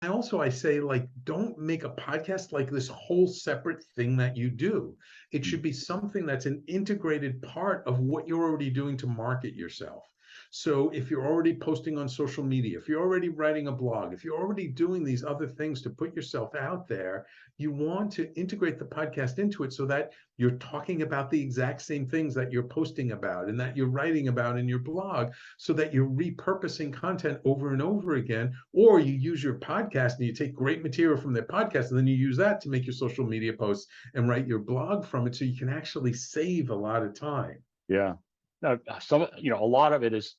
I say, like, don't make a podcast like this whole separate thing that you do. It should be something that's an integrated part of what you're already doing to market yourself. So if you're already posting on social media, if you're already writing a blog, if you're already doing these other things to put yourself out there, you want to integrate the podcast into it so that you're talking about the exact same things that you're posting about and that you're writing about in your blog, so that you're repurposing content over and over again. Or you use your podcast and you take great material from their podcast and then you use that to make your social media posts and write your blog from it, so you can actually save a lot of time. Yeah. Now, a lot of it is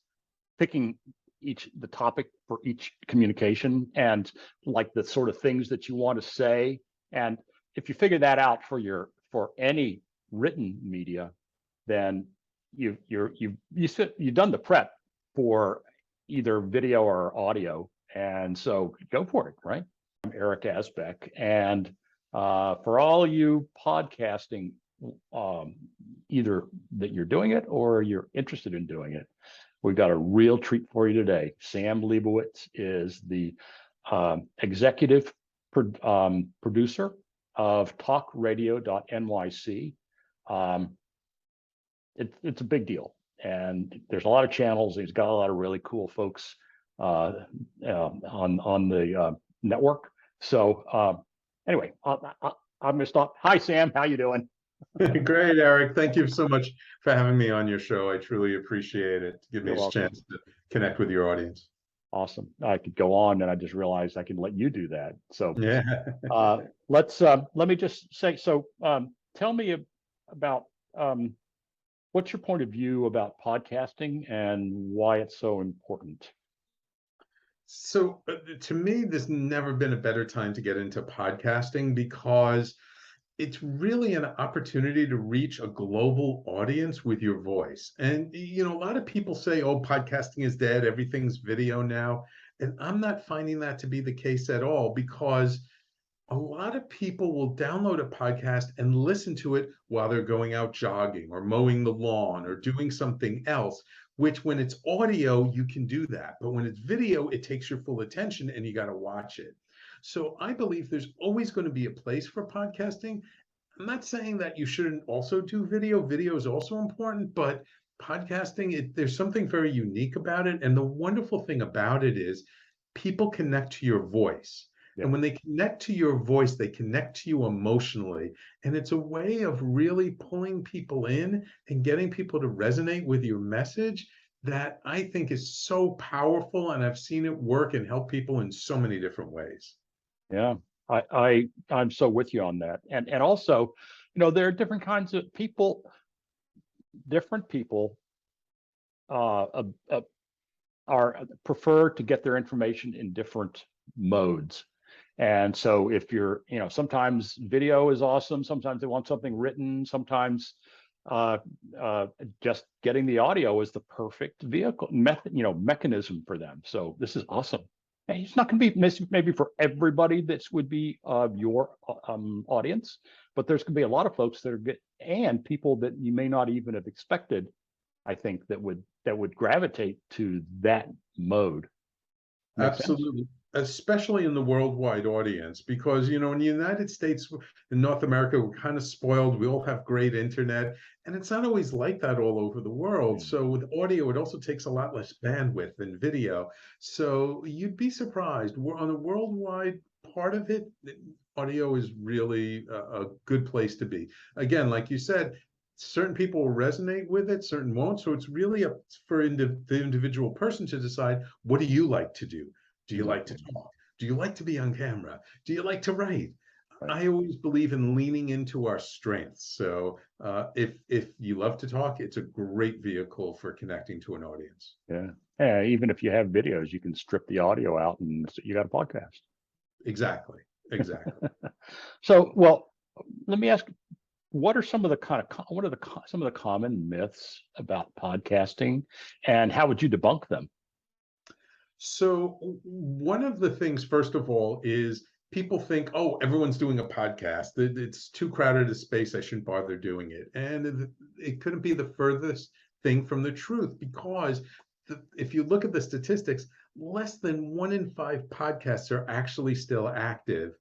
picking the topic for each communication and like the sort of things that you want to say. And if you figure that out for any written media, then you've done the prep for either video or audio. And so go for it, right? I'm Eric Asbeck, and for all you podcasting, either that you're doing it or you're interested in doing it, we've got a real treat for you today. Sam Liebowitz is the executive producer of talkradio.nyc. It's a big deal, and there's a lot of channels. He's got a lot of really cool folks on the network. So anyway, I'm going to stop. Hi, Sam. How you doing? Great, Eric. Thank you so much for having me on your show. I truly appreciate it. Give me You're a welcome. chance to connect with your audience. Awesome. I could go on, and I just realized I can let you do that. So Yeah. let me just say, so tell me about what's your point of view about podcasting and why it's so important? So to me, there's never been a better time to get into podcasting, because it's really an opportunity to reach a global audience with your voice. And, a lot of people say, oh, podcasting is dead, everything's video now. And I'm not finding that to be the case at all, because a lot of people will download a podcast and listen to it while they're going out jogging or mowing the lawn or doing something else, which when it's audio, you can do that. But when it's video, it takes your full attention and you got to watch it. So I believe there's always going to be a place for podcasting. I'm not saying that you shouldn't also do video. Video is also important, but podcasting, there's something very unique about it. And the wonderful thing about it is people connect to your voice. Yeah. And when they connect to your voice, they connect to you emotionally. And it's a way of really pulling people in and getting people to resonate with your message that I think is so powerful. And I've seen it work and help people in so many different ways. Yeah, I'm so with you on that. And also, there are different kinds of people. Different people are prefer to get their information in different modes. And so if you're, sometimes video is awesome. Sometimes they want something written. Sometimes just getting the audio is the perfect mechanism for them. So this is awesome. And it's not going to be maybe for everybody that would be your audience, but there's going to be a lot of folks that are good, and people that you may not even have expected, I think, that would gravitate to that mode. Makes Absolutely. sense? Especially in the worldwide audience, because, in the United States, in North America, we're kind of spoiled. We all have great internet, and it's not always like that all over the world. So with audio, it also takes a lot less bandwidth than video. So you'd be surprised. We're on the worldwide part of it. Audio is really a good place to be. Again, like you said, certain people will resonate with it, certain won't. So it's really up for the individual person to decide, what do you like to do? Do you like to talk? Do you like to be on camera? Do you like to write? Right. I always believe in leaning into our strengths. So if you love to talk, it's a great vehicle for connecting to an audience. Yeah. Even if you have videos, you can strip the audio out and you got a podcast. Exactly. So, well, let me ask, what are some of the some of the common myths about podcasting, and how would you debunk them? So one of the things, first of all, is people think, oh, everyone's doing a podcast. It's too crowded a space. I shouldn't bother doing it. And it couldn't be the furthest thing from the truth, because if you look at the statistics, less than 1 in 5 podcasts are actually still active.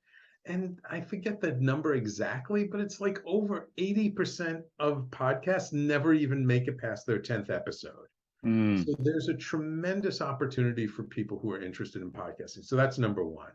And I forget the number exactly, but it's like over 80% of podcasts never even make it past their 10th episode. Mm, So there's a tremendous opportunity for people who are interested in podcasting. So that's number one.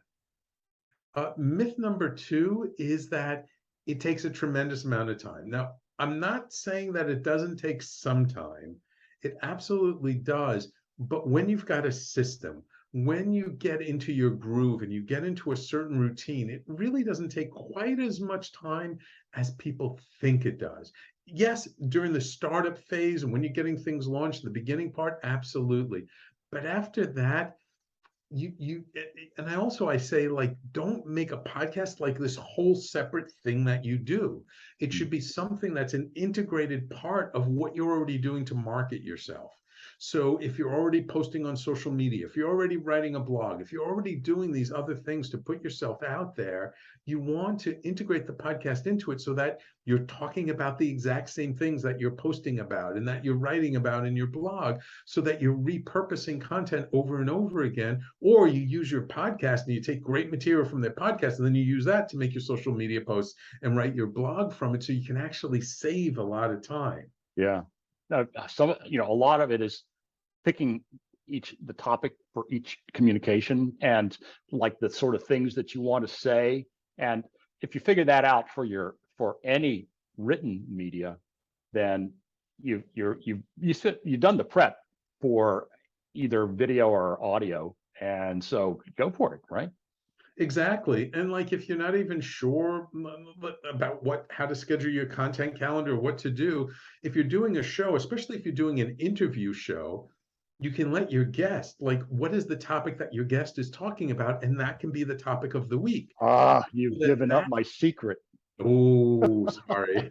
Myth number two is that it takes a tremendous amount of time. Now, I'm not saying that it doesn't take some time. It absolutely does. But when you've got a system, when you get into your groove and you get into a certain routine, it really doesn't take quite as much time as people think it does. Yes, during the startup phase and when you're getting things launched, the beginning part, absolutely. But after that, you and I say, like, don't make a podcast like this whole separate thing that you do. It mm, should be something that's an integrated part of what you're already doing to market yourself. So if you're already posting on social media, if you're already writing a blog, if you're already doing these other things to put yourself out there, you want to integrate the podcast into it so that you're talking about the exact same things that you're posting about and that you're writing about in your blog, so that you're repurposing content over and over again. Or you use your podcast and you take great material from their podcast and then you use that to make your social media posts and write your blog from it, so you can actually save a lot of time. yeah. No, a lot of it is picking the topic for each communication and like the sort of things that you want to say. And if you figure that out for any written media, then you've done the prep for either video or audio. And so go for it, right? Exactly. And like, if you're not even sure about how to schedule your content calendar or what to do, if you're doing a show, especially if you're doing an interview show, you can let your guest, like, what is the topic that your guest is talking about? And that can be the topic of the week. Ah, So you've that given up that my secret. oh, sorry.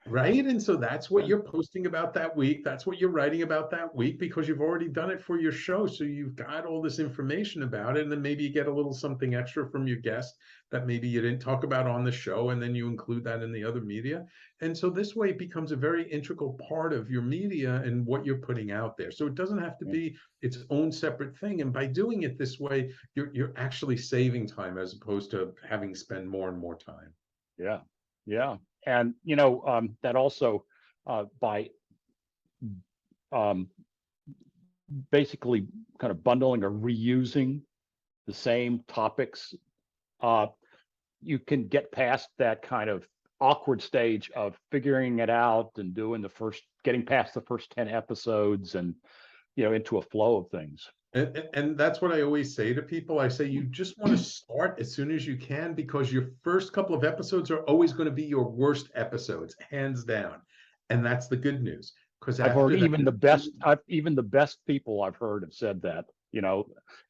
Right? And so that's what Yeah, you're posting about that week. That's what you're writing about that week, because you've already done it for your show. So you've got all this information about it. And then maybe you get a little something extra from your guest that maybe you didn't talk about on the show. And then you include that in the other media. And so this way it becomes a very integral part of your media and what you're putting out there. So it doesn't have to yeah, be its own separate thing. And by doing it this way, you're actually saving time as opposed to having to spend more and more time. yeah, yeah. And that also by um, basically kind of bundling or reusing the same topics, uh, you can get past that kind of awkward stage of figuring it out and getting past the first 10 episodes and, into a flow of things. And that's what I always say to people. I say you just want to start as soon as you can, because your first couple of episodes are always going to be your worst episodes, hands down. And that's the good news. Because I've heard after that, even the best people I've heard have said that,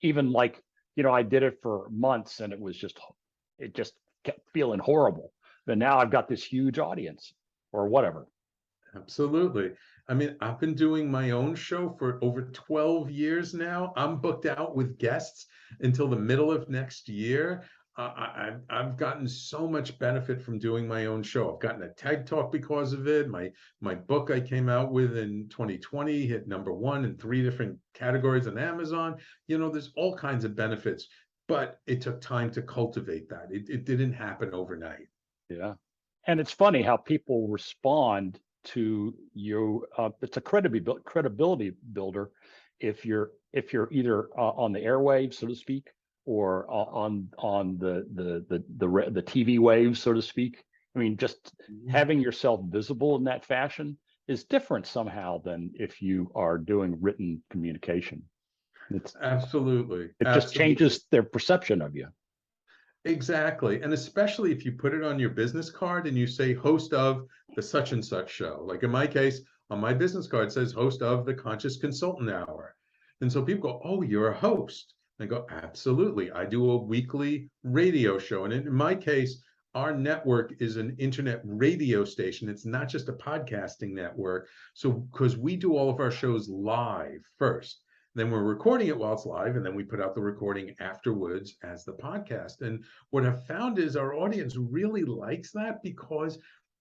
even like, I did it for months and it just kept feeling horrible. But now I've got this huge audience or whatever. absolutely. I mean, I've been doing my own show for over 12 years now. I'm booked out with guests until the middle of next year. I've gotten so much benefit from doing my own show. I've gotten a TED Talk because of it. My book I came out with in 2020 hit #1 in 3 different categories on Amazon. There's all kinds of benefits, but it took time to cultivate that. It didn't happen overnight. Yeah. And it's funny how people respond to you. It's a credibility builder if you're either on the airwaves, so to speak, or on the TV waves, so to speak. I mean, just having yourself visible in that fashion is different somehow than if you are doing written communication. It's Absolutely. it just Absolutely. changes their perception of you. Exactly. And especially if you put it on your business card and you say host of the such and such show. Like in my case, on my business card, it says host of the Conscious Consultant Hour. And so people go, oh, you're a host. And I go, absolutely. I do a weekly radio show. And in my case, our network is an internet radio station. It's not just a podcasting network. So, because we do all of our shows live first. Then we're recording it while it's live, and then we put out the recording afterwards as the podcast. And what I've found is our audience really likes that, because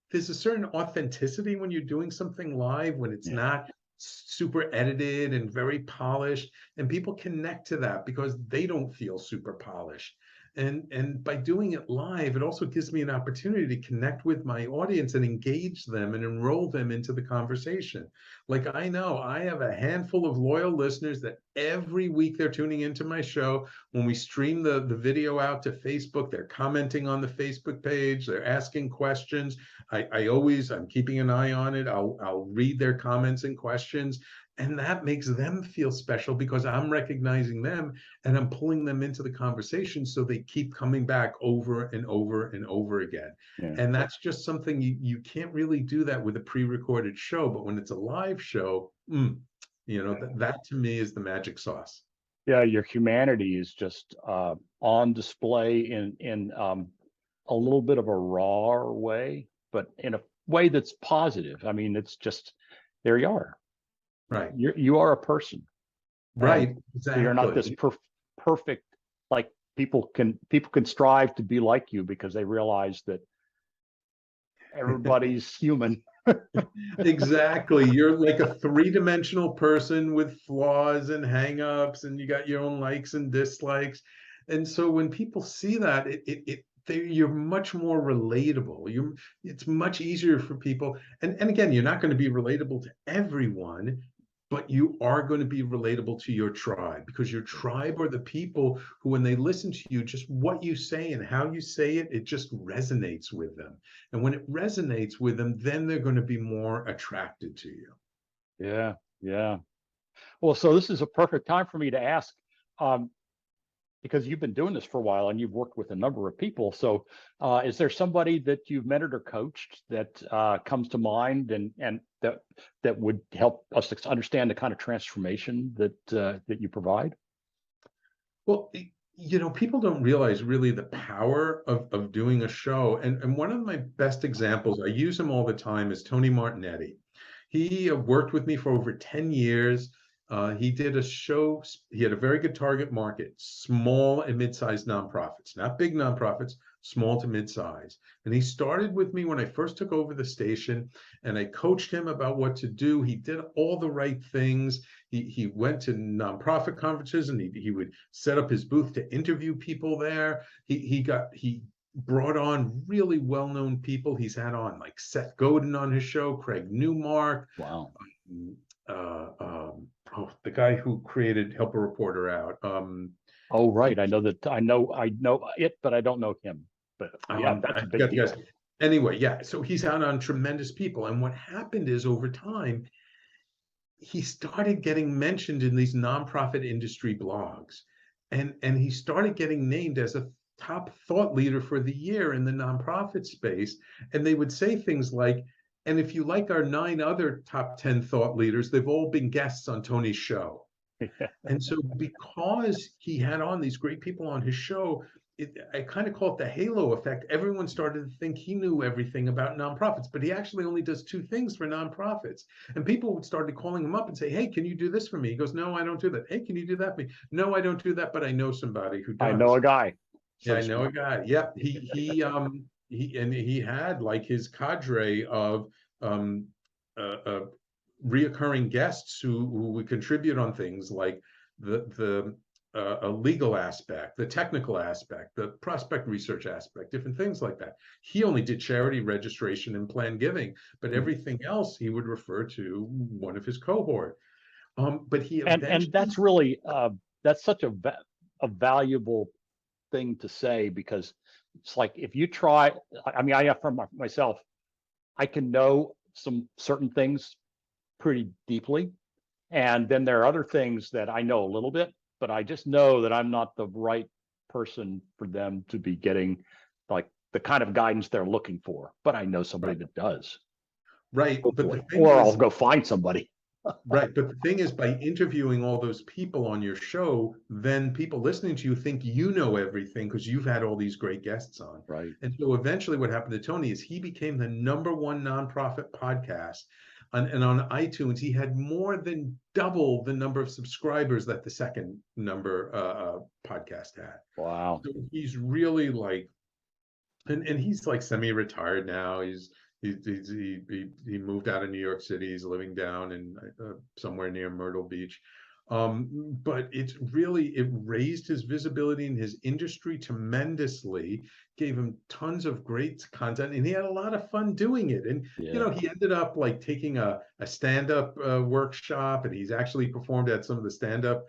there's a certain authenticity when you're doing something live, when it's Yeah. not super edited and very polished, and people connect to that because they don't feel super polished. And by doing it live, it also gives me an opportunity to connect with my audience and engage them and enroll them into the conversation. Like, I know I have a handful of loyal listeners that every week they're tuning into my show. When we stream the video out to Facebook, they're commenting on the Facebook page, they're asking questions. I'm keeping an eye on it. I'll read their comments and questions. And that makes them feel special because I'm recognizing them and I'm pulling them into the conversation so they keep coming back over and over and over again. Yeah. And that's just something you can't really do that with a pre-recorded show, but when it's a live show, that to me is the magic sauce. Yeah, your humanity is just on display in a little bit of a raw way, but in a way that's positive. I mean, it's just, there you are. Right. You are a person. Right. And Exactly. you're not this perfect, like people can strive to be like you because they realize that everybody's human. Exactly. You're like a three-dimensional person with flaws and hang-ups, and you got your own likes and dislikes. And so when people see that, you're much more relatable. It's much easier for people. And again, you're not going to be relatable to everyone, but you are going to be relatable to your tribe, because your tribe are the people who, when they listen to you, just what you say and how you say it, it just resonates with them. And when it resonates with them, then they're going to be more attracted to you. Yeah, yeah. Well, so this is a perfect time for me to ask, because you've been doing this for a while and you've worked with a number of people. So is there somebody that you've mentored or coached that comes to mind and that would help us to understand the kind of transformation that you provide? Well, people don't realize really the power of doing a show. And one of my best examples, I use him all the time, is Tony Martignetti. He worked with me for over 10 years. He did a show. He had a very good target market, small and mid-sized nonprofits, not big nonprofits, small to mid-size. And he started with me when I first took over the station, and I coached him about what to do. He did all the right things. He went to nonprofit conferences, and he would set up his booth to interview people there. He brought on really well-known people. He's had on like Seth Godin on his show, Craig Newmark. Wow. The guy who created Help a Reporter Out. Oh, right. I know it, but I don't know him. But yeah, that's a big deal. Anyway, yeah. So he's out on tremendous people. And what happened is, over time, he started getting mentioned in these nonprofit industry blogs. And he started getting named as a top thought leader for the year in the nonprofit space. And they would say things like, and if you like our 9 other top 10 thought leaders, they've all been guests on Tony's show. And so because he had on these great people on his show, I kind of call it the halo effect. Everyone started to think he knew everything about nonprofits, but he actually only does 2 things for nonprofits. And people would start calling him up and say, hey, can you do this for me? He goes, no, I don't do that. Hey, can you do that for me? No, I don't do that, but I know somebody who does. I know a guy. Yeah, I know a guy. Yep. He had like his cadre of reoccurring guests who would contribute on things like the legal aspect, the technical aspect, the prospect research aspect, different things like that. He only did charity registration and planned giving, but everything else he would refer to one of his cohort. But he and that's really that's such a valuable thing to say, because it's like, if you try, I mean, I have for myself, I can know some certain things pretty deeply, and then there are other things that I know a little bit, but I just know that I'm not the right person for them to be getting like the kind of guidance they're looking for. But I know somebody that does. Right. But I'll go find somebody. Right. But the thing is, by interviewing all those people on your show, then people listening to you think you know everything because you've had all these great guests on. Right. And so eventually what happened to Tony is he became the #1 nonprofit podcast. And on iTunes, he had more than double the number of subscribers that the second number podcast had. Wow. So he's really like, and he's like semi-retired now. He's He moved out of New York City. He's living down in somewhere near Myrtle Beach. But it raised his visibility in his industry tremendously, gave him tons of great content, and he had a lot of fun doing it. And Yeah. he ended up like taking a stand-up workshop, and he's actually performed at some of the stand-up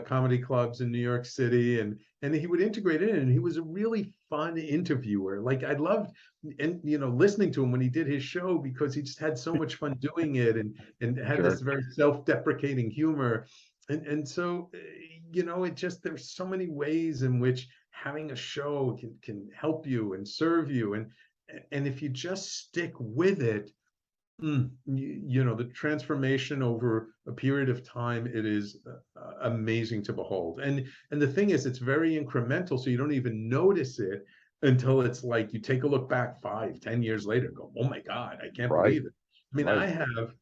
comedy clubs in New York City, and he would integrate it in, and he was a really fun interviewer. Like I loved and listening to him when he did his show, because he just had so much fun doing it, and had this Sure. very self-deprecating humor. And so it just, there's so many ways in which having a show can help you and serve you, and if you just stick with it, the transformation over a period of time, it is amazing to behold. And the thing is, it's very incremental, so you don't even notice it until it's like you take a look back 5-10 years later and go, oh my God, I can't Right. believe it. I mean, Right.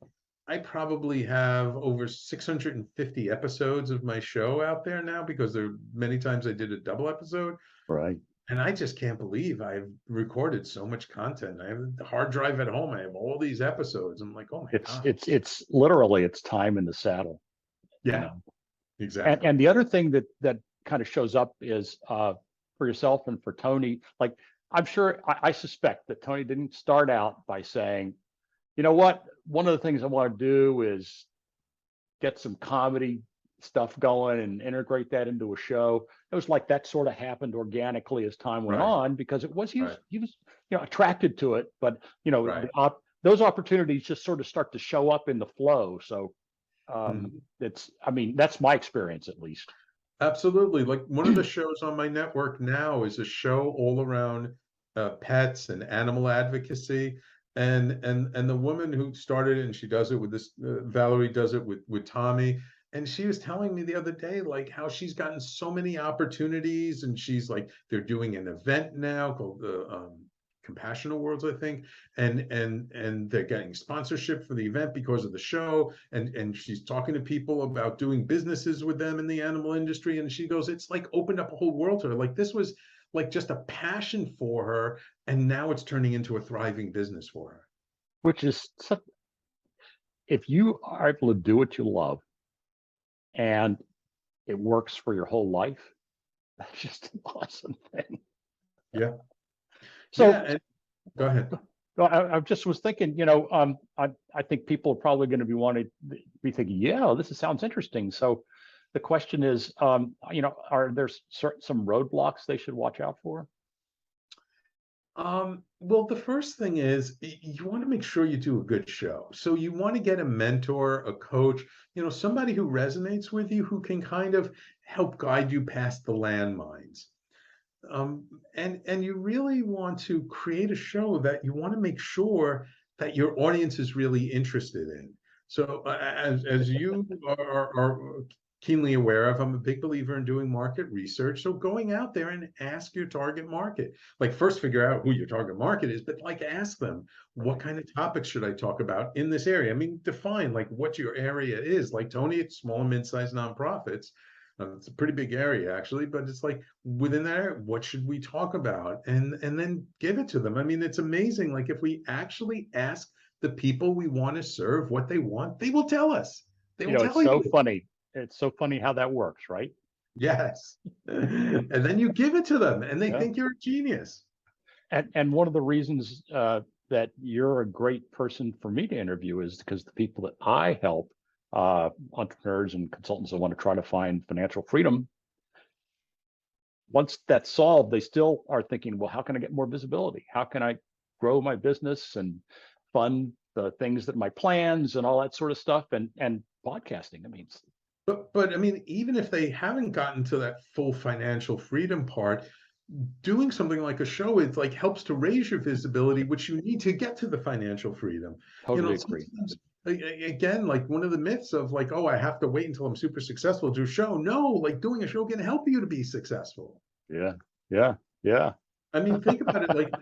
I probably have over 650 episodes of my show out there now, because there are many times I did a double episode. Right. And I just can't believe I've recorded so much content. I have the hard drive at home. I have all these episodes. I'm like, oh my It's God. it's it's literally it's time in the saddle, you Yeah, know. And exactly. and the other thing that kind of shows up is for yourself and for Tony, like I'm sure I suspect that Tony didn't start out by saying, you know what, one of the things I want to do is get some comedy stuff going and integrate that into a show. It was like that sort of happened organically as time went Right, on, because it was right, he was attracted to it, but right. those opportunities just sort of start to show up in the flow. So Mhm. it's, I mean, that's my experience at least. Absolutely. Like one of the shows on my network now is a show all around pets and animal advocacy. And the woman who started it, and she does it with this, Valerie does it with Tommy. And she was telling me the other day, like how she's gotten so many opportunities, and she's like, they're doing an event now called the Compassion Awards, I think, and they're getting sponsorship for the event because of the show, and she's talking to people about doing businesses with them in the animal industry, and she goes, it's like opened up a whole world to her. Like this was like just a passion for her, and now it's turning into a thriving business for her. Which is if you are able to do what you love and it works for your whole life, that's just an awesome thing. Yeah, yeah. So And go ahead. I just was thinking, I think people are probably going to be wanting to be thinking, yeah, this sounds interesting. So the question is, are there some roadblocks they should watch out for? Well, the first thing is you want to make sure you do a good show. So you want to get a mentor, a coach, somebody who resonates with you, who can kind of help guide you past the landmines. Um, and you really want to create a show that you want to make sure that your audience is really interested in. So as you are keenly aware of, I'm a big believer in doing market research. So going out there and ask your target market, like first figure out who your target market is, but like ask them, what Right. kind of topics should I talk about in this area? I mean, define like what your area is. Like Tony, it's small and mid-sized nonprofits. It's a pretty big area actually, but it's like within there, what should we talk about? And then give it to them. I mean, it's amazing. Like if we actually ask the people we want to serve what they want, they will tell us. They will It's tell so you. funny. It's so funny how that works, right? Yes. And then you give it to them and they Yeah. think you're a genius. And one of the reasons that you're a great person for me to interview is because the people that I help, entrepreneurs and consultants that want to try to find financial freedom, once that's solved, they still are thinking, well, how can I get more visibility? How can I grow my business and fund the things that my plans and all that sort of stuff? And podcasting, I mean, But I mean, even if they haven't gotten to that full financial freedom part, doing something like a show, it like helps to raise your visibility, which you need to get to the financial freedom. totally agree. Sometimes again, like one of the myths of like, oh, I have to wait until I'm super successful to do a show. No, like doing a show can help you to be successful. Yeah, yeah, yeah. I mean, think about it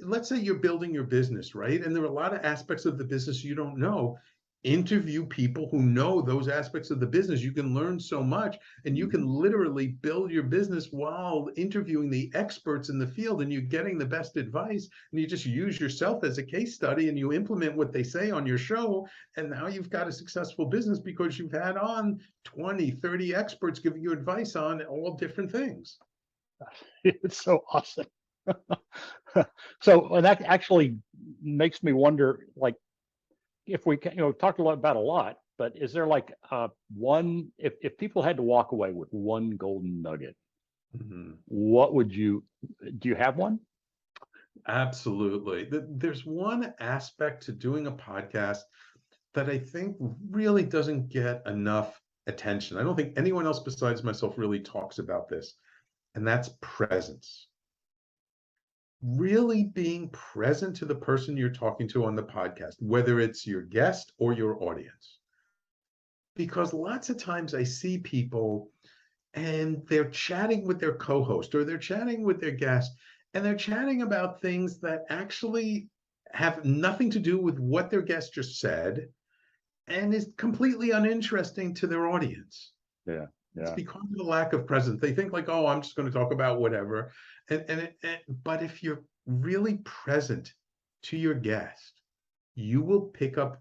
let's say you're building your business, right? And there are a lot of aspects of the business you don't know. interview people who know those aspects of the business. You can learn so much, and you can literally build your business while interviewing the experts in the field, and you're getting the best advice, and you just use yourself as a case study and you implement what they say on your show, and now you've got a successful business because you've had on 20, 30 experts giving you advice on all different things. It's so awesome. So that actually makes me wonder, like, if we can, talked about a lot, but is there like one, if people had to walk away with one golden nugget, what would do you have one? Absolutely. There's one aspect to doing a podcast that I think really doesn't get enough attention. I don't think anyone else besides myself really talks about this, and that's presence. Really being present to the person you're talking to on the podcast, whether it's your guest or your audience. Because lots of times I see people and they're chatting with their co-host or they're chatting with their guest, and they're chatting about things that actually have nothing to do with what their guest just said and is completely uninteresting to their audience. Yeah. It's because of the lack of presence. They think like, oh, I'm just going to talk about whatever. But if you're really present to your guest, you will pick up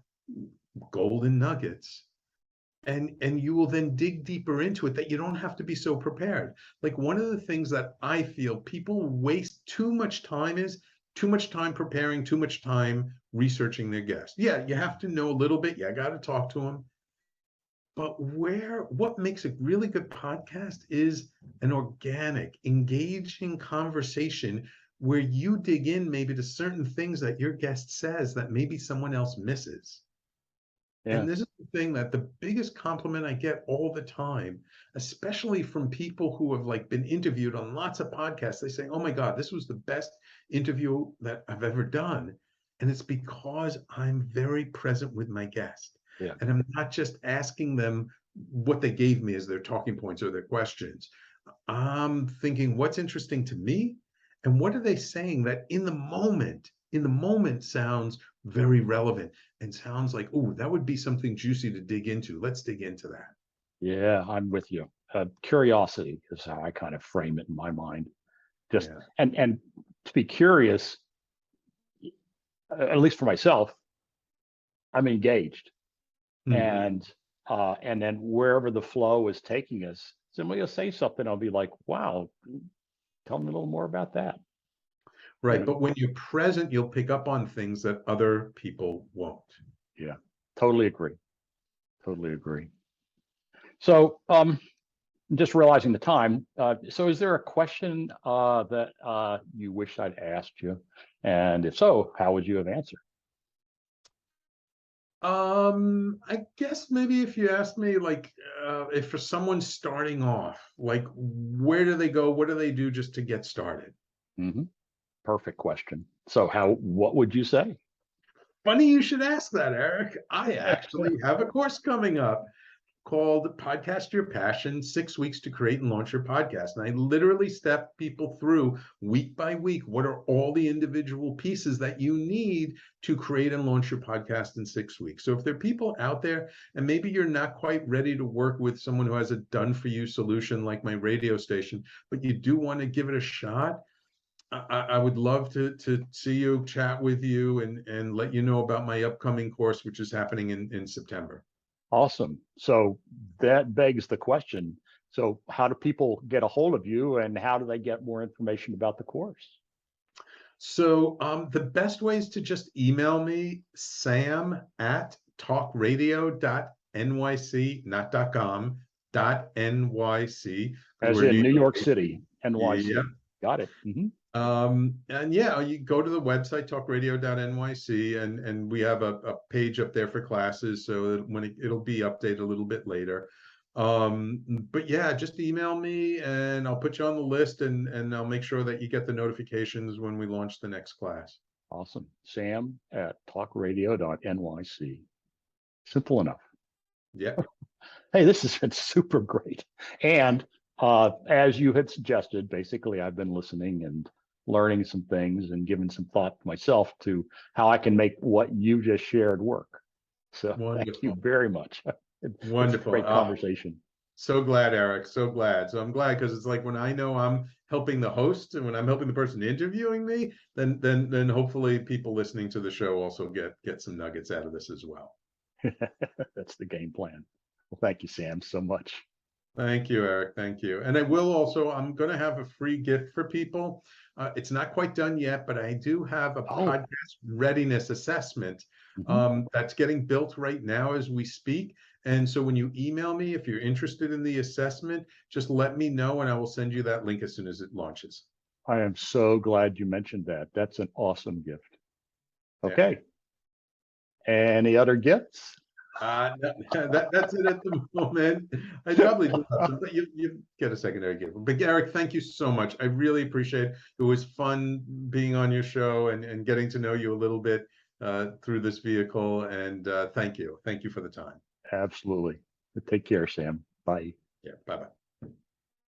golden nuggets, and you will then dig deeper into it that you don't have to be so prepared. Like, one of the things that I feel people waste too much time is too much time preparing, too much time researching their guest. Yeah, you have to know a little bit. You got to talk to them. But what makes a really good podcast is an organic, engaging conversation where you dig in maybe to certain things that your guest says that maybe someone else misses. Yeah. And this is the thing, that the biggest compliment I get all the time, especially from people who have like been interviewed on lots of podcasts, they say, oh my God, this was the best interview that I've ever done. And it's because I'm very present with my guest. Yeah. And I'm not just asking them what they gave me as their talking points or their questions. I'm thinking, what's interesting to me? And what are they saying that in the moment sounds very relevant and sounds like, oh, that would be something juicy to dig into. Let's dig into that. Yeah, I'm with you. Curiosity is how I kind of frame it in my mind. Just and to be curious, at least for myself, I'm engaged. And then wherever the flow is taking us, somebody will say something, I'll be like, wow, tell me a little more about that. Right. But when you're present, you'll pick up on things that other people won't. Yeah, totally agree. Totally agree. So just realizing the time. So is there a question that you wish I'd asked you? And if so, how would you have answered? I guess maybe if you asked me, like, if for someone starting off, like, where do they go? What do they do just to get started? Perfect question. So what would you say? Funny you should ask that, Eric. I actually have a course coming up called Podcast Your Passion, 6 weeks to create and launch your podcast. And I literally step people through week by week, what are all the individual pieces that you need to create and launch your podcast in 6 weeks. So if there are people out there, and maybe you're not quite ready to work with someone who has a done-for-you solution like my radio station, but you do want to give it a shot, I would love to see you, chat with you, and let you know about my upcoming course, which is happening in September. Awesome. So that begs the question. So how do people get a hold of you, and how do they get more information about the course? So the best way is to just email me, sam@talkradio.nyc, not .com, .nyc. As in New York City, NYC. Yeah. Got it. And yeah, you go to the website, talkradio.nyc, and we have a page up there for classes, so that when it'll be updated a little bit later. But yeah, just email me and I'll put you on the list, and I'll make sure that you get the notifications when we launch the next class. Awesome. sam@talkradio.nyc. Simple enough. Yeah. Hey, this has been super great. And as you had suggested, basically, I've been listening and learning some things and giving some thought myself to how I can make what you just shared work. So thank you Wonderful. very much. It's a Wonderful. great conversation. So glad, Eric. So glad. So I'm glad because it's like when I know I'm helping the host and when I'm helping the person interviewing me, then hopefully people listening to the show also get some nuggets out of this as well. That's the game plan. Well, thank you, Sam, so much. Thank you, Eric. Thank you. And I will also, I'm going to have a free gift for people. It's not quite done yet, but I do have a Oh, podcast readiness assessment mhm. that's getting built right now as we speak. And so when you email me, if you're interested in the assessment, just let me know and I will send you that link as soon as it launches. I am so glad you mentioned that. That's an awesome gift. Yeah. Okay. Any other gifts? That's it at the moment. I probably do have some, but you get a secondary gift. But Eric, thank you so much. I really appreciate it. It was fun being on your show and getting to know you a little bit through this vehicle. And thank you. Thank you for the time. Absolutely. Take care, Sam. Bye. Yeah, bye-bye.